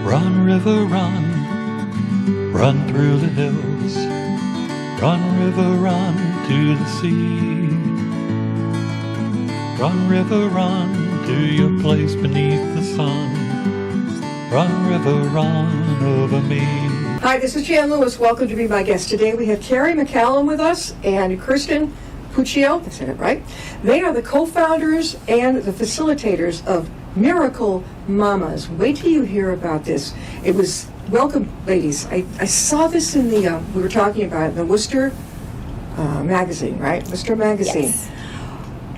Run, river, run, run through the hills. Run, river, run to the sea. Run, river, run to your place beneath the sun. Run, river, run over me. Hi, this is Jan Lewis. Welcome to be my guest. Today we have Keri, McCallum with us and Kirsten, Puccio, I said it right. They are the co-founders and the facilitators of Miracle Mamas. Wait till you hear about this. It was, welcome ladies. I saw this in the, we were talking about it, in the Worcester magazine, right? Worcester magazine. Yes.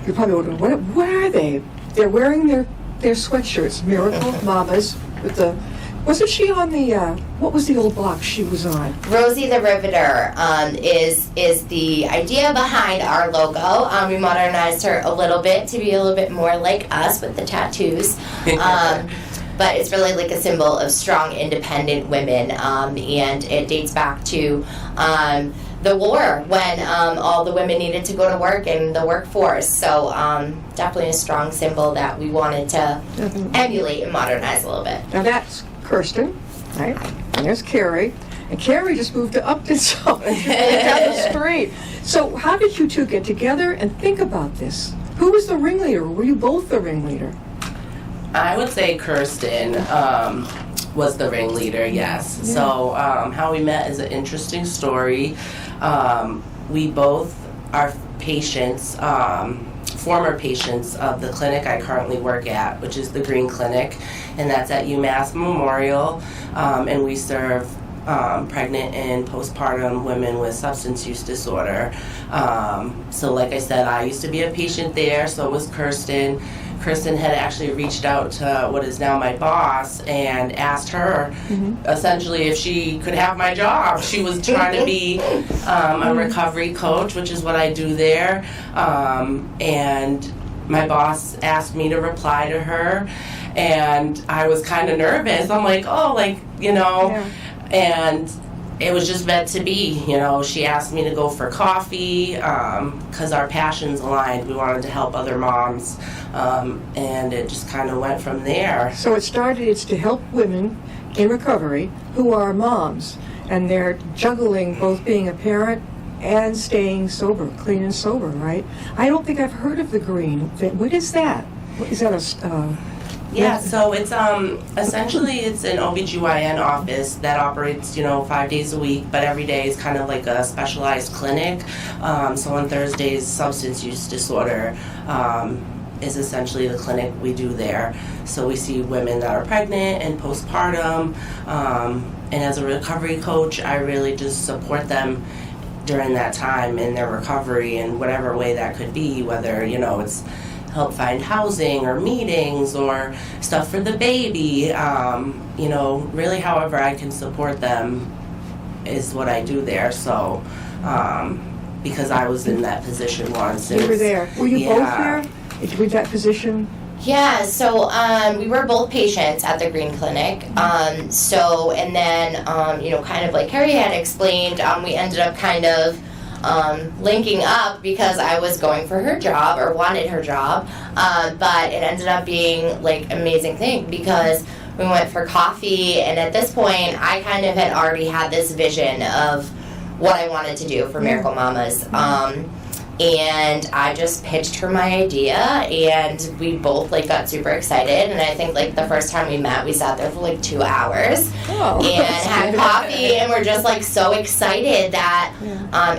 You're probably wondering, what are they? They're wearing their sweatshirts, Miracle Mamas, with the, wasn't she on the, what was the old block she was on? Rosie the Riveter is the idea behind our logo. We modernized her a little bit to be a little bit more like us with the tattoos. But it's really like a symbol of strong, independent women. And it dates back to the war when all the women needed to go to work in the workforce. So definitely a strong symbol that we wanted to emulate and modernize a little bit. Now that's Kirsten, right? And there's Keri. And Keri just moved to Upton, so down the street. So how did you two get together and think about this? Who was the ringleader? Were you both the ringleader? I would say Kirsten was the ringleader, yes. Yeah. So how we met is an interesting story. We both are patients, former patients of the clinic I currently work at, which is the Green Clinic, and that's at UMass Memorial, and we serve pregnant and postpartum women with substance use disorder. So like I said, I used to be a patient there, so was Kirsten. Kirsten had actually reached out to what is now my boss and asked her essentially if she could have my job. She was trying to be a recovery coach, which is what I do there. And my boss asked me to reply to her, and I was kind of nervous. I'm like, oh, like, you know, and it was just meant to be, you know. She asked me to go for coffee because our passions aligned. We wanted to help other moms, and it just kind of went from there. So it's to help women in recovery who are moms, and they're juggling both being a parent and staying sober, clean and sober, right? I don't think I've heard of the Green. What is that? Is that a... Yeah, so it's essentially it's an OBGYN office that operates, 5 days a week, but every day is kind of like a specialized clinic. So on Thursdays, substance use disorder is essentially the clinic we do there. So we see women that are pregnant and postpartum, and as a recovery coach, I really just support them during that time in their recovery in whatever way that could be, whether, it's help find housing or meetings or stuff for the baby, really however I can support them is what I do there. So because I was in that position once. You were there. Were you both there with that position? Yeah, so we were both patients at the Green Clinic. And then, kind of like Keri had explained, we ended up kind of linking up because I was going for her job or wanted her job, but it ended up being like an amazing thing because we went for coffee, and at this point I kind of had already had this vision of what I wanted to do for Miracle Mamas, and I just pitched her my idea, and we both got super excited. And I think the first time we met, we sat there for 2 hours and had coffee, and we're just so excited that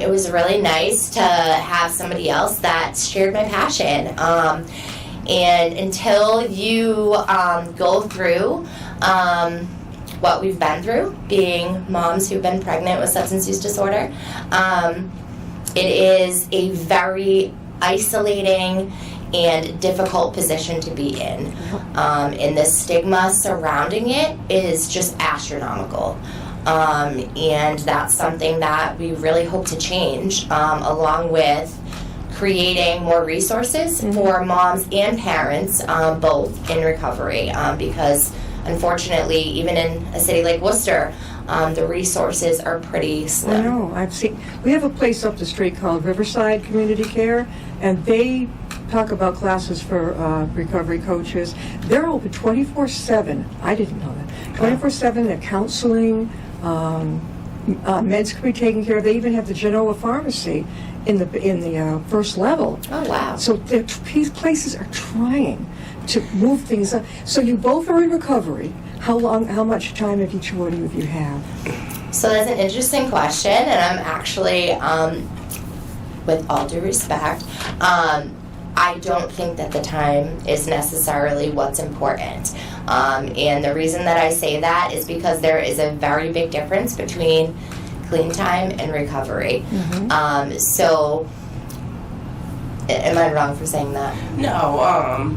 it was really nice to have somebody else that shared my passion. And until you go through what we've been through, being moms who've been pregnant with substance use disorder, it is a very isolating and difficult position to be in. And the stigma surrounding it is just astronomical. And that's something that we really hope to change, along with creating more resources for moms and parents, both in recovery, because unfortunately, even in a city like Worcester, the resources are pretty slim. I know. We have a place up the street called Riverside Community Care, and they talk about classes for recovery coaches. They're open 24/7. I didn't know that. 24/7. They're counseling. Meds can be taken care of. They even have the general pharmacy in the first level. Oh, wow. So these places are trying to move things up. So you both are in recovery. How much time of each one of you have? So that's an interesting question, and I'm actually, with all due respect, I don't think that the time is necessarily what's important. And the reason that I say that is because there is a very big difference between clean time and recovery. So, am I wrong for saying that? No,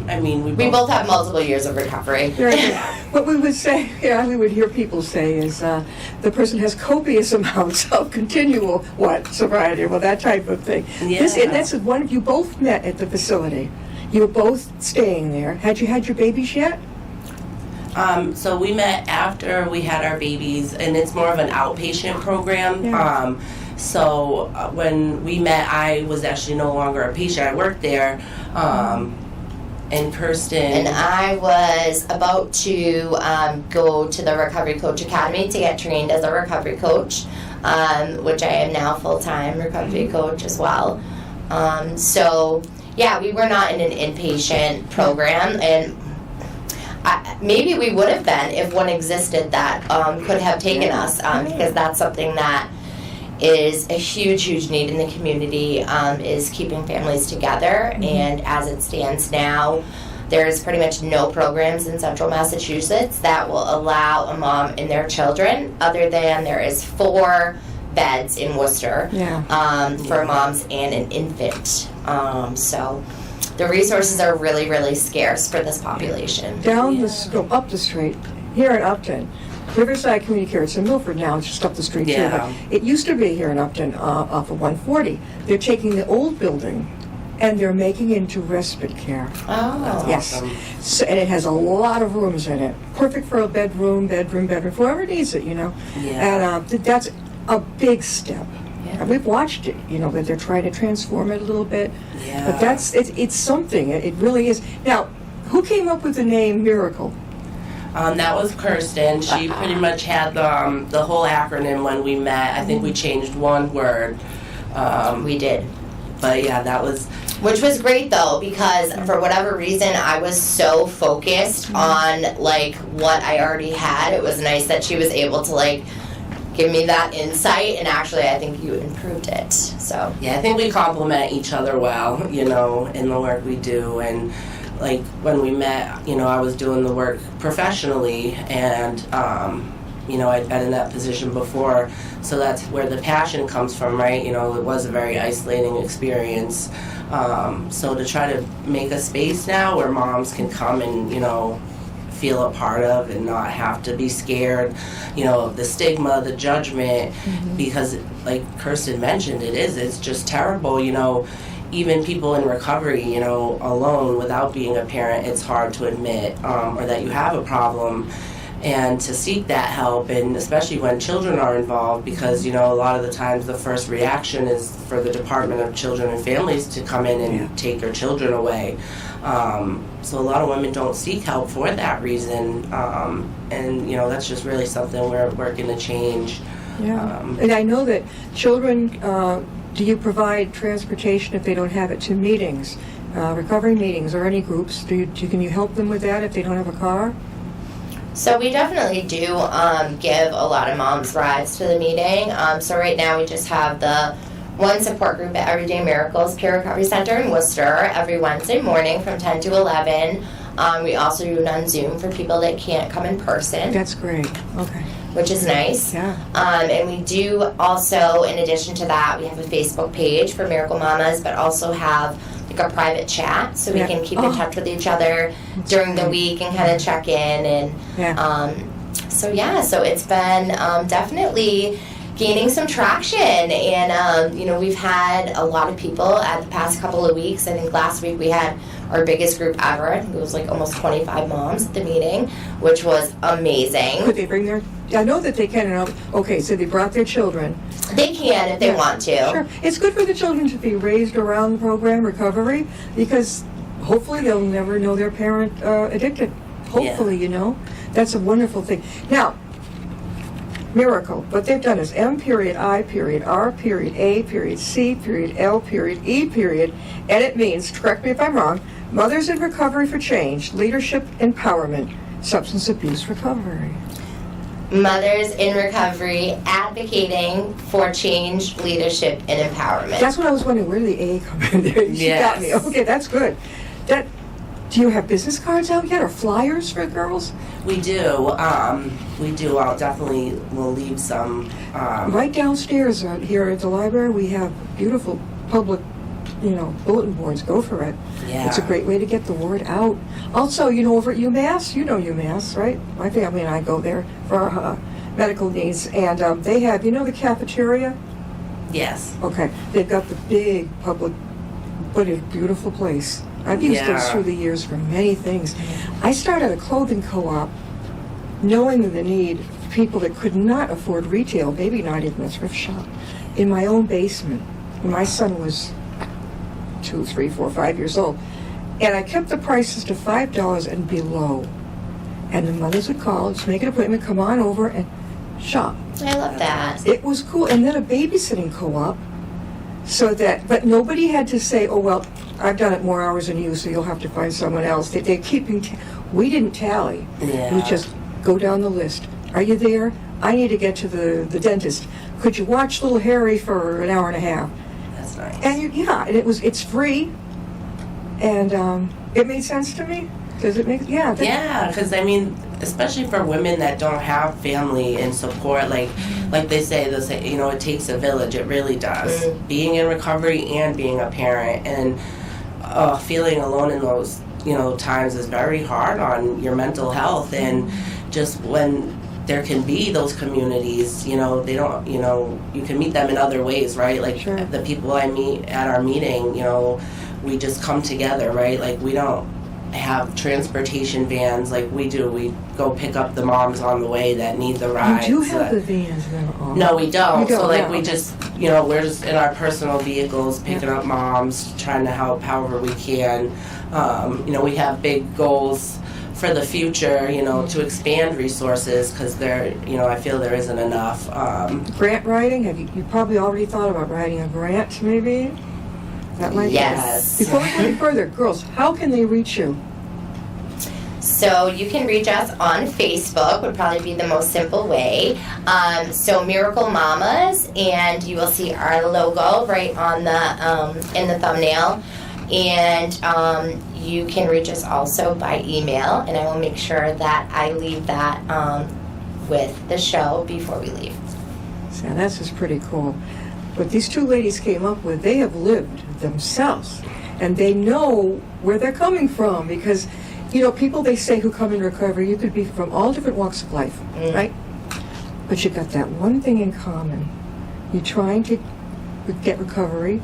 I mean, We both have multiple years of recovery. Very good. What we would say, we would hear people say is the person has copious amounts of continual sobriety, that type of thing. Yeah. And that's one of you both met at the facility. You were both staying there. Had you had your babies yet? So we met after we had our babies, and it's more of an outpatient program. Yeah. So when we met, I was actually no longer a patient. I worked there, and Kirsten. And I was about to go to the Recovery Coach Academy to get trained as a recovery coach, which I am now full-time recovery coach as well. So, yeah, we were not in an inpatient program, and maybe we would have been if one existed that could have taken us, because that's something that is a huge, huge need in the community, is keeping families together. And as it stands now, there's pretty much no programs in central Massachusetts that will allow a mom and their children, other than there is 4 beds in Worcester for moms and an infant. So the resources are really, really scarce for this population. Up the street, here in Upton, Riverside Community Care. It's in Milford now. It's just up the street here. But it used to be here in Upton, off of 140. They're taking the old building and they're making it into respite care. Oh, yes. Awesome. So, and it has a lot of rooms in it. Perfect for a bedroom, whoever needs it, Yeah. And that's a big step. Yeah. And we've watched it, that they're trying to transform it a little bit. Yeah. But it's something. It really is. Now, who came up with the name M.I.R.A.C.L.E? That was Kirsten. She pretty much had the whole acronym when we met. I think we changed one word. we did. But yeah, that was... Which was great though, because for whatever reason I was so focused on what I already had. It was nice that she was able to give me that insight, and actually I think you improved it. So Yeah, I think we complement each other well, in the work we do. And when we met, I was doing the work professionally, and I'd been in that position before, so that's where the passion comes from, right? It was a very isolating experience. So to try to make a space now where moms can come and, feel a part of and not have to be scared, of the stigma, the judgment, because like Kirsten mentioned, it's just terrible, even people in recovery, alone without being a parent, it's hard to admit, or that you have a problem. And to seek that help, and especially when children are involved, because a lot of the times the first reaction is for the Department of Children and Families to come in and take their children away. So a lot of women don't seek help for that reason, and that's just really something we're working to change. Yeah, and I know that children, do you provide transportation if they don't have it to meetings, recovery meetings, or any groups? Can you help them with that if they don't have a car? So we definitely do give a lot of moms rides to the meeting. So right now we just have the one support group at Everyday Miracles Peer Recovery Center in Worcester every Wednesday morning from 10 to 11. We also do it on Zoom for people that can't come in person. That's great. Okay. Which is nice. Yeah. And we do also, in addition to that, we have a Facebook page for Miracle Mamas, but also have a private chat, so we can keep in touch with each other during the week and kind of check in. And so it's been definitely gaining some traction, and we've had a lot of people at the past couple of weeks. I think last week we had our biggest group ever. I think it was almost 25 moms at the meeting, which was amazing. Could they bring their... I know that they can. Okay, so they brought their children. They can if they want to. Sure. It's good for the children to be raised around the program, recovery, because hopefully they'll never know their parent addicted. hopefully, you know. That's a wonderful thing. Now, Miracle, what they've done is M.I.R.A.C.L.E, and it means, correct me if I'm wrong, Mothers in Recovery for Change, Leadership Empowerment, Substance Abuse Recovery. Mothers in Recovery advocating for change, leadership, and empowerment. That's what I was wondering, where did the A come in there? You got me. Okay, that's good. Do you have business cards out yet or flyers for girls? We do. I'll definitely will leave some. Right downstairs here at the library, we have beautiful public, bulletin boards. Go for it. Yeah. It's a great way to get the word out. Also, over at UMass, UMass, right? My family and I go there for our medical needs, and they have, the cafeteria? Yes. Okay. They've got the big public, but a beautiful place. I've used those through the years for many things. I started a clothing co-op knowing the need of people that could not afford retail, maybe not even a thrift shop, in my own basement. When my son was 2, 3, 4, 5 years old. And I kept the prices to $5 and below. And the mothers would call, just make an appointment, come on over and shop. I love that. It was cool. And then a babysitting co-op, but nobody had to say, oh, well, I've done it more hours than you, so you'll have to find someone else. They're keeping, we didn't tally. Yeah. We just go down the list. Are you there? I need to get to the dentist. Could you watch little Harry for an hour and a half? That's nice. And it's free. And it made sense to me. Does it make, yeah. Because especially for women that don't have family and support, like they'll say, it takes a village. It really does. Being in recovery and being a parent, and feeling alone in those, times is very hard on your mental health. And just when there can be those communities, they don't, you can meet them in other ways, right? Like Sure. the people I meet at our meeting, we just come together, right? Like we don't have transportation vans like we do. We go pick up the moms on the way that need the ride. You do have the vans now. No, we don't. So we okay. just, we're just in our personal vehicles picking up moms, trying to help however we can. We have big goals for the future, to expand resources because I feel there isn't enough. Grant writing? Have you probably already thought about writing a grant, maybe? That might Yes. Before we go any further, girls, how can they reach you? So you can reach us on Facebook, would probably be the most simple way. So Miracle Mamas, and you will see our logo right on the in the thumbnail. And you can reach us also by email, and I will make sure that I leave that with the show before we leave. So that's just pretty cool. What these two ladies came up with, they have lived themselves, and they know where they're coming from because, people they say who come in recovery, you could be from all different walks of life, right? But you've got that one thing in common. You're trying to get recovery,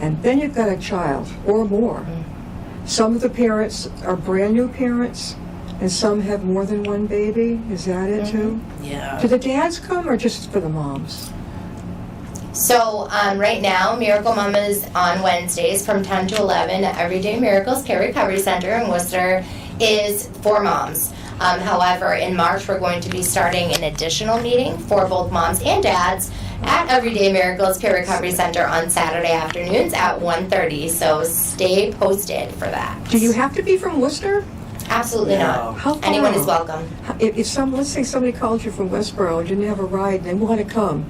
and then you've got a child or more. Some of the parents are brand new parents, and some have more than one baby. Is that it too? Yeah. Do the dads come or just for the moms? So right now, Miracle Mamas on Wednesdays from 10 to 11 at Everyday Miracles Care Recovery Center in Worcester is for moms. However, in March, we're going to be starting an additional meeting for both moms and dads at Everyday Miracles Care Recovery Center on Saturday afternoons at 1:30. So stay posted for that. Do you have to be from Worcester? Absolutely No. not. How far Anyone out? is welcome. Let's say somebody called you from Westboro and didn't have a ride and they want to come,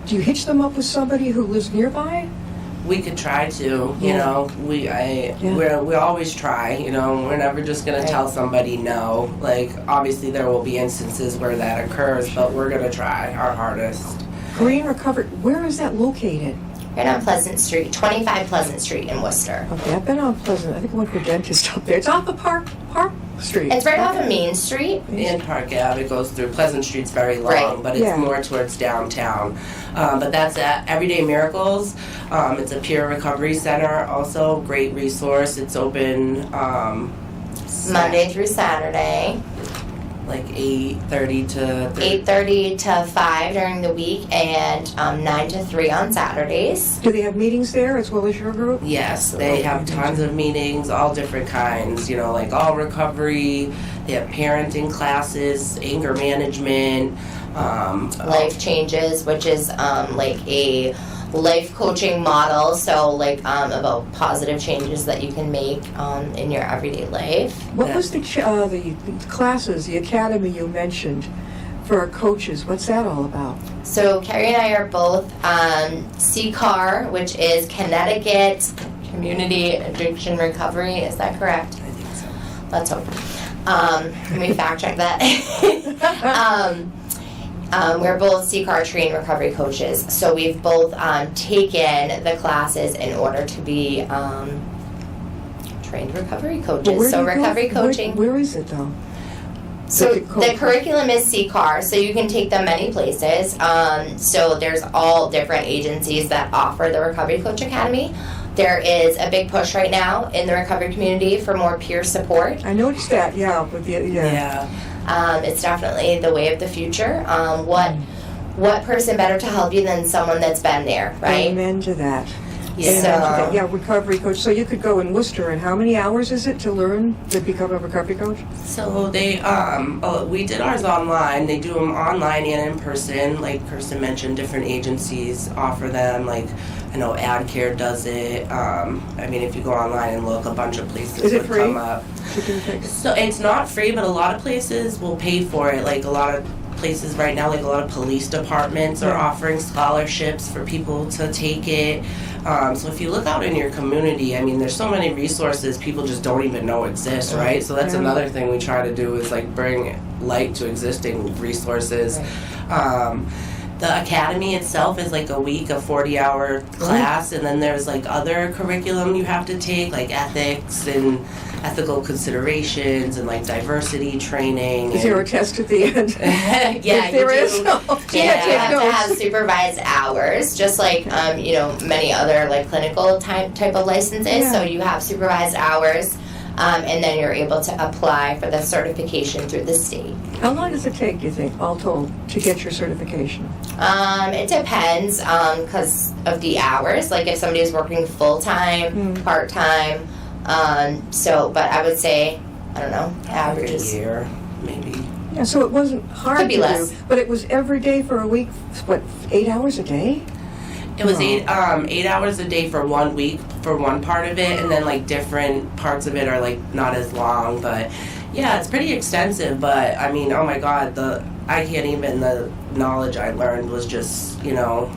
do you hitch them up with somebody who lives nearby? We could try to, Yeah. we always try, we're never just going to tell somebody no. Like, obviously there will be instances where that occurs, but we're going to try our hardest. Green Recovery, where is that located? Right on Pleasant Street, 25 Pleasant Street in Worcester. Okay, I've been on Pleasant. I think I went to a dentist up there. It's off of Park Street. It's right off of Main Street. In Park Ave, it goes through. Pleasant Street's very long, Right. but it's Yeah. more towards downtown. But that's at Everyday Miracles. It's a peer recovery center, also great resource. It's open Monday through Saturday. like 8:30 to 8:30 to 5 during the week, and 9 to 3 on Saturdays. Do they have meetings there as well as your group? Yes, they have tons of meetings, all different kinds, you know, like all recovery. They have parenting classes, anger management, Life Changes, which is like a life coaching model, so like about positive changes that you can make in your everyday life. What was the classes, the academy you mentioned for our coaches? What's that all about? So Keri and I are both C.R., which is Connecticut Community Addiction Recovery. Is that correct? I think so. Let's hope. Can we fact check that? We're both C.R. trained recovery coaches, so we've both taken the classes in order to be trained recovery coaches. Well, So recovery coaching. Where is it though? So the curriculum is C.R., so you can take them many places. So there's all different agencies that offer the Recovery Coach Academy. There is a big push right now in the recovery community for more peer support. I noticed that, yeah. It's definitely the way of the future. What person better to help you than someone that's been there, right? Amen to that. Yeah. Amen to that. Yeah, recovery coach. So you could go in Worcester, and how many hours is it to learn to become a recovery coach? So they, we did ours online. They do them online and in person. Like Kirsten mentioned, different agencies offer them. Like I know AdCare does it. I mean, if you go online and look, a bunch of places Is it would free? come up. So it's not free, but a lot of places will pay for it. Like a lot of places right now, like a lot of police departments are offering scholarships for people to take it. So if you look out in your community, I mean, there's so many resources people just don't even know exist, right? So that's another thing we try to do is like bring light to existing resources. The academy itself is like a week, a 40-hour class, and then there's like other curriculum you have to take, like ethics and ethical considerations and like diversity training. Is there a test at the end? Yeah, If there you is. do. You Yeah, you have to notes. have supervised hours, just like many other like clinical type of licenses. Yeah. So you have supervised hours, and then you're able to apply for the certification through the state. How long does it take, do you think, all told, to get your certification? It depends because of the hours. Like if somebody is working full time, part time. But I would say, I don't know, average Like a is year, maybe. Yeah, so it wasn't hard Could be to less. do, but it was every day for a week, 8 hours a day? It was Oh. 8 hours a day for 1 week for one part of it, and then like different parts of it are like not as long. But yeah, it's pretty extensive. But I mean, oh my God, the knowledge I learned was just even though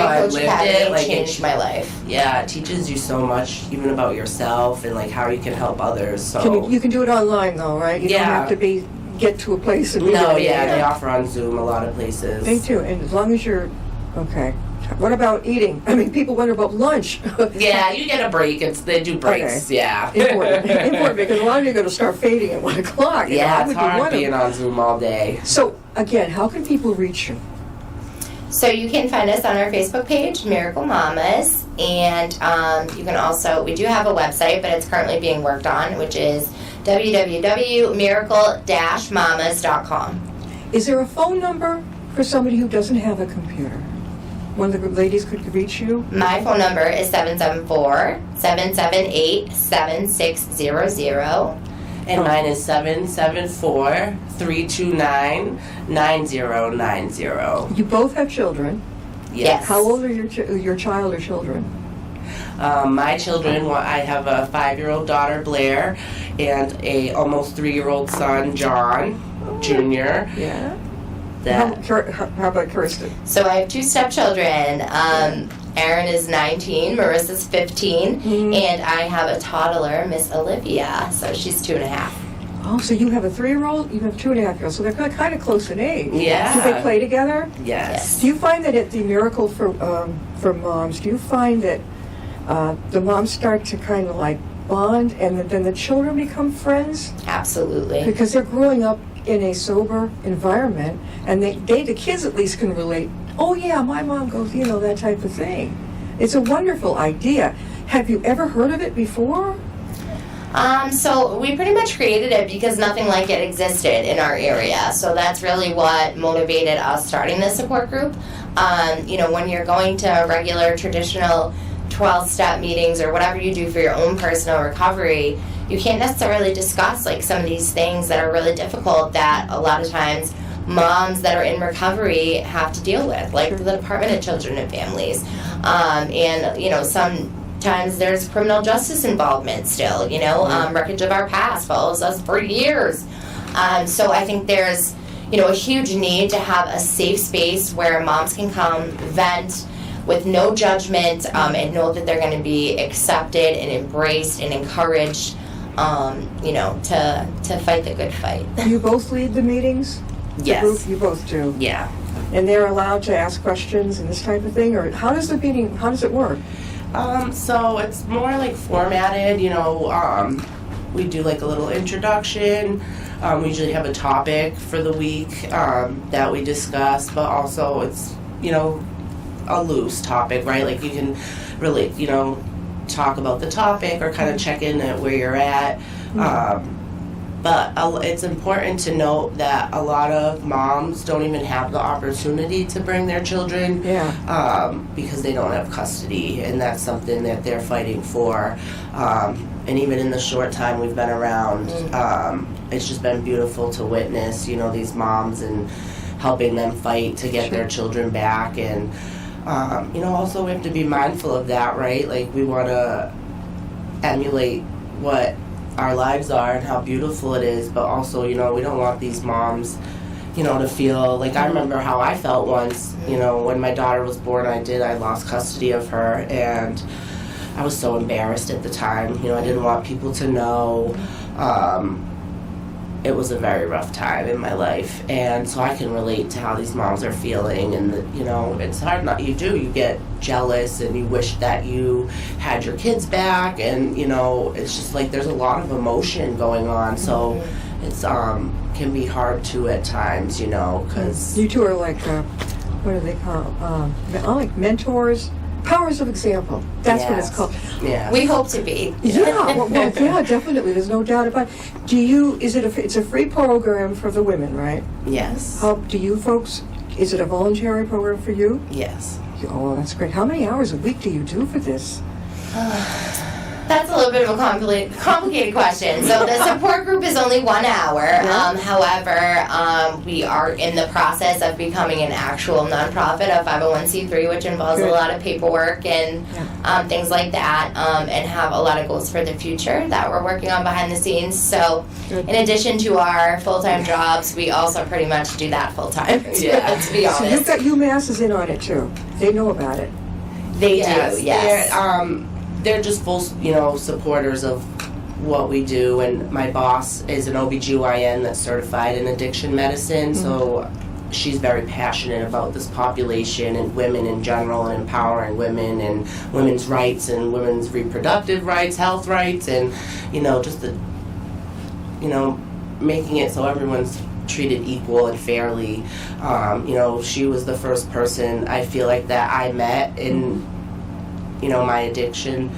I Coach lived Academy it, like changed my life. Yeah, it teaches you so much, even about yourself and like how you can help others. So You can do it online though, right? You don't have to get to a place and be no, there. yeah, they offer on Zoom a lot of places. They do, and as long as you're, okay. What about eating? I mean, people wonder about lunch. Yeah, you get a break. They do breaks. Okay. Yeah. Important, because a lot of you are going to start fading at 1 o'clock. Yeah, I it's would be one hard of being them. on Zoom all day. So, again, how can people reach you? So you can find us on our Facebook page, Miracle Mamas, and you can also, we do have a website, but it's currently being worked on, which is www.miracle-mamas.com. Is there a phone number for somebody who doesn't have a computer? One of the ladies could reach you? My phone number is 774-778-7600. And mine is 774-329-9090. You both have children. Yes. How old are your child or children? My children, I have a 5-year-old daughter, Blair, and a almost 3-year-old son, John Jr. Yeah. That How about Kirsten? So I have 2 stepchildren. Aaron is 19, Marissa's 15, and I have a toddler, Miss Olivia, so she's 2.5. Oh, so you have a 3-year-old, you have 2.5-year-olds, so they're kind of close in age. Yeah. Do they play together? Yes. Do you find that at the Miracle for Moms, do you find that the moms start to kind of like bond and then the children become friends? Absolutely. Because they're growing up in a sober environment, and the kids at least can relate. Oh yeah, my mom goes, that type of thing. It's a wonderful idea. Have you ever heard of it before? So we pretty much created it because nothing like it existed in our area. So that's really what motivated us starting this support group. When you're going to regular traditional 12-step meetings or whatever you do for your own personal recovery, you can't necessarily discuss like some of these things that are really difficult that a lot of times moms that are in recovery have to deal with, like the Department of Children and Families. Sometimes there's criminal justice involvement still, wreckage of our past follows us for years. So I think there's, a huge need to have a safe space where moms can come, vent with no judgment, and know that they're going to be accepted and embraced and encouraged, to fight the good fight. You both lead the meetings? Yes. The group? You both do? Yeah. And they're allowed to ask questions and this type of thing? Or how does it work? So it's more like formatted, we do like a little introduction. We usually have a topic for the week that we discuss, but also it's, a loose topic, right? Like you can really, talk about the topic or kind of check in at where you're at. But it's important to note that a lot of moms don't even have the opportunity to bring their children because they don't have custody, and that's something that they're fighting for. And even in the short time we've been around, it's just been beautiful to witness, these moms and helping them fight to get their children back. And, also we have to be mindful of that, right? Like we want to emulate what our lives are and how beautiful it is, but also, we don't want these moms, to feel like, I remember how I felt once, when my daughter was born. I lost custody of her, and I was so embarrassed at the time. I didn't want people to know. It was a very rough time in my life, and so I can relate to how these moms are feeling. And it's hard not. You get jealous, and you wish that you had your kids back, and it's just like there's a lot of emotion going on. So it's can be hard to at times, because you two are like what do they call? Like mentors. Powers of example. That's what it's called. Yeah. We hope to be. Yeah, yeah, definitely. There's no doubt about it. It's a free program for the women, right? Yes. How do you folks, is it a voluntary program for you? Yes. Oh, that's great. How many hours a week do you do for this? That's a little bit of a complicated question. So the support group is only 1 hour. However, we are in the process of becoming an actual nonprofit, a 501c3, which involves a lot of paperwork and things like that, and have a lot of goals for the future that we're working on behind the scenes. So in addition to our full-time jobs, we also pretty much do that full-time, to be honest. So you've got UMass is in on it, too. They know about it. They do, yes. They're just full, supporters of what we do, and my boss is an OBGYN that's certified in addiction medicine, so she's very passionate about this population and women in general, and empowering women and women's rights and women's reproductive rights, health rights, and, just the, making it so everyone's treated equal and fairly. She was the first person I feel like that I met in my addiction,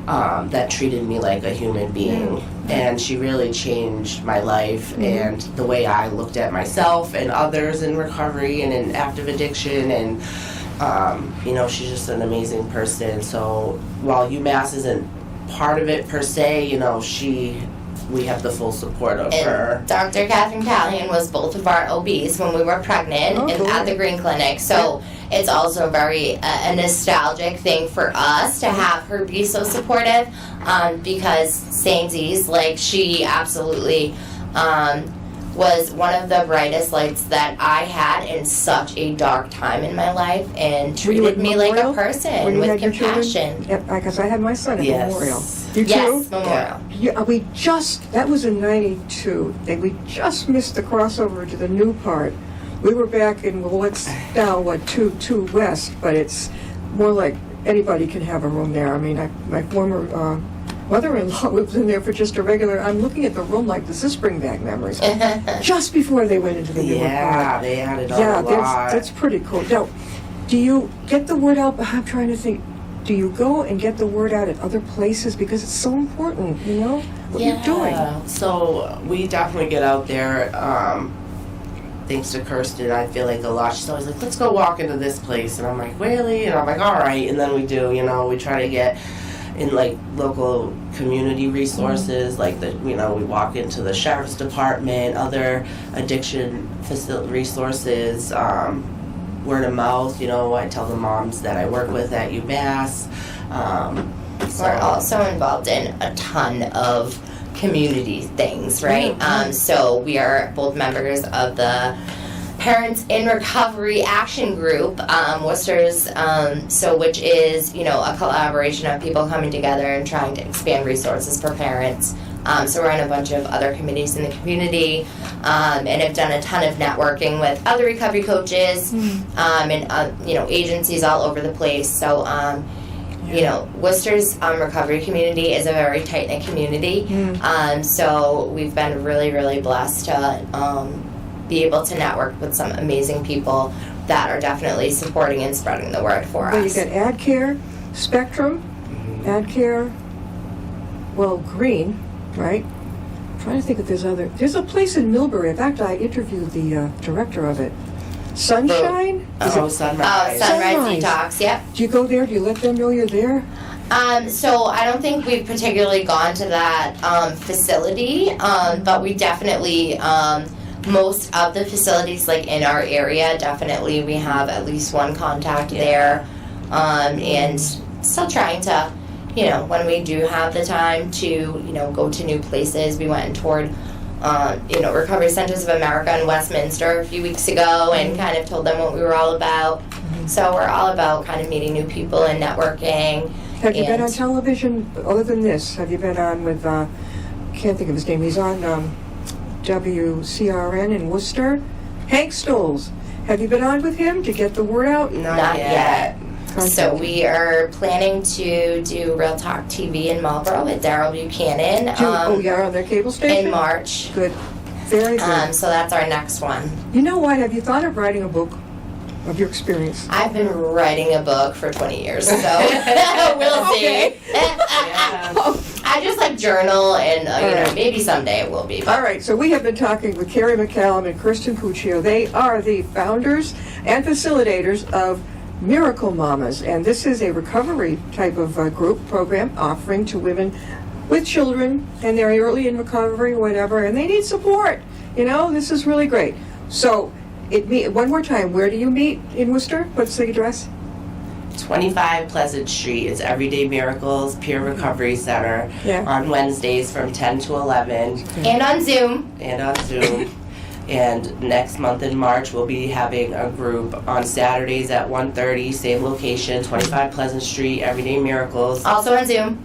that treated me like a human being. And she really changed my life and the way I looked at myself and others in recovery and in active addiction. And, she's just an amazing person. So while UMass isn't part of it per se, we have the full support of her. Dr. Catherine Callahan was both of our OBs when we were pregnant at the Green Clinic. So it's also very a nostalgic thing for us to have her be so supportive, because samesies, like she absolutely was one of the brightest lights that I had in such a dark time in my life, and treated me like a person with compassion. Yep, because I had my son at Memorial. You too? Yes, Memorial. Yeah, that was in 92. We just missed the crossover to the new part. We were back in what's now, 2 West, but it's more like anybody can have a room there. I mean, my former mother-in-law was in there for just a regular. I'm looking at the room like, does this bring back memories? Just before they went into the newer part. Yeah, they added on a lot. That's pretty cool. Now, do you get the word out? I'm trying to think. do you go and get the word out at other places? Because it's so important, you know, what you're doing. So we definitely get out there. Thanks to Kirsten, I feel like a lot. She's always like, let's go walk into this place. And I'm like, really? And I'm like, all right. And then we do, you know, we try to get in like local community resources, like we walk into the sheriff's department, other addiction resources, word of mouth, you know, I tell the moms that I work with at UMass. We're also involved in a ton of community things, right? So we are both members of the Parents in Recovery Action Group, Worcester's, which is, you know, a collaboration of people coming together and trying to expand resources for parents. So we're on a bunch of other committees in the community, and have done a ton of networking with other recovery coaches, and you know, agencies all over the place. So you know, Worcester's recovery community is a very tight-knit community. So we've been really, really blessed to be able to network with some amazing people that are definitely supporting and spreading the word for us. You got AdCare, Spectrum, AdCare, Green, right? I'm trying to think if there's a place in Millbury. In fact, I interviewed the director of it. Sunshine? Sunrise. Sunrise Detox, yep. Do you go there? Do you let them know you're there? So I don't think we've particularly gone to that facility, but we definitely, most of the facilities like in our area, definitely we have at least one contact there, and still trying to, you know, when we do have the time to, you know, go to new places. We went and toured you know, Recovery Centers of America in Westminster a few weeks ago and kind of told them what we were all about. So we're all about kind of meeting new people and networking. Have you been on television other than this? Have you been on with, can't think of his name, he's on WCRN in Worcester? Hank Stoles. Have you been on with him to get the word out? Not yet. So we are planning to do Real Talk TV in Marlboro with Daryl Buchanan. On their cable station? In March. Good. Very good. So that's our next one. You know what? Have you thought of writing a book of your experience? I've been writing a book for 20 years, so we'll see. I just like journal, and you know, maybe someday it will be. All right, so we have been talking with Keri McCallum and Kirsten Puccio. They are the founders and facilitators of Miracle Mamas, and this is a recovery type of group program offering to women with children, and they're early in recovery, whatever, and they need support. You know, this is really great. So, one more time, where do you meet in Worcester? What's the address? 25 Pleasant Street is Everyday Miracles Peer Recovery Center on Wednesdays from 10 to 11. And on Zoom. And next month in March, we'll be having a group on Saturdays at 1:30, same location, 25 Pleasant Street, Everyday Miracles. Also on Zoom.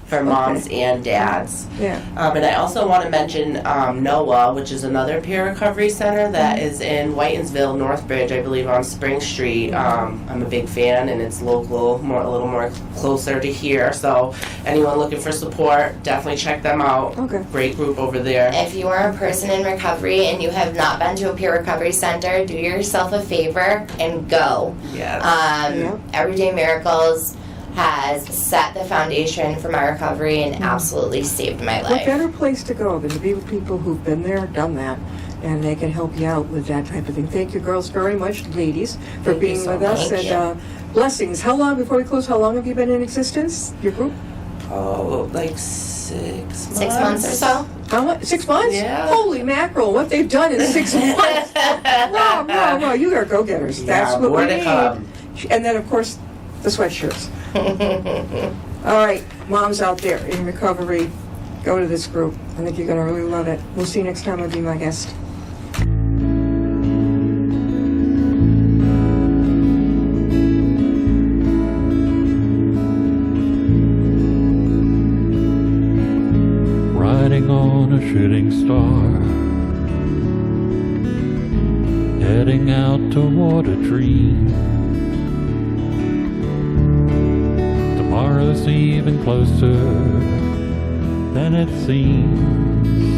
For moms and dads. And I also want to mention NOAA, which is another peer recovery center that is in Whitensville, Northbridge, I believe, on Spring Street. I'm a big fan, and it's local, a little more closer to here. So anyone looking for support, definitely check them out. Great group over there. If you are a person in recovery and you have not been to a peer recovery center, do yourself a favor and go. Everyday Miracles has set the foundation for my recovery and absolutely saved my life. What better place to go than to be with people who've been there, done that, and they can help you out with that type of thing. Thank you, girls, very much, ladies, for being with us. And blessings. How long, before we close, how long have you been in existence, your group? Oh, like 6 months. 6 months or so. How much? 6 months? Yeah. Holy mackerel, what they've done in 6 months. Wow, you are go-getters. That's what we need. Come. And then, of course, the sweatshirts. All right, moms out there in recovery, go to this group. I think you're going to really love it. We'll see you next time. I'll be my guest. Riding on a shooting star, heading out toward a dream. Tomorrow's even closer than it seems.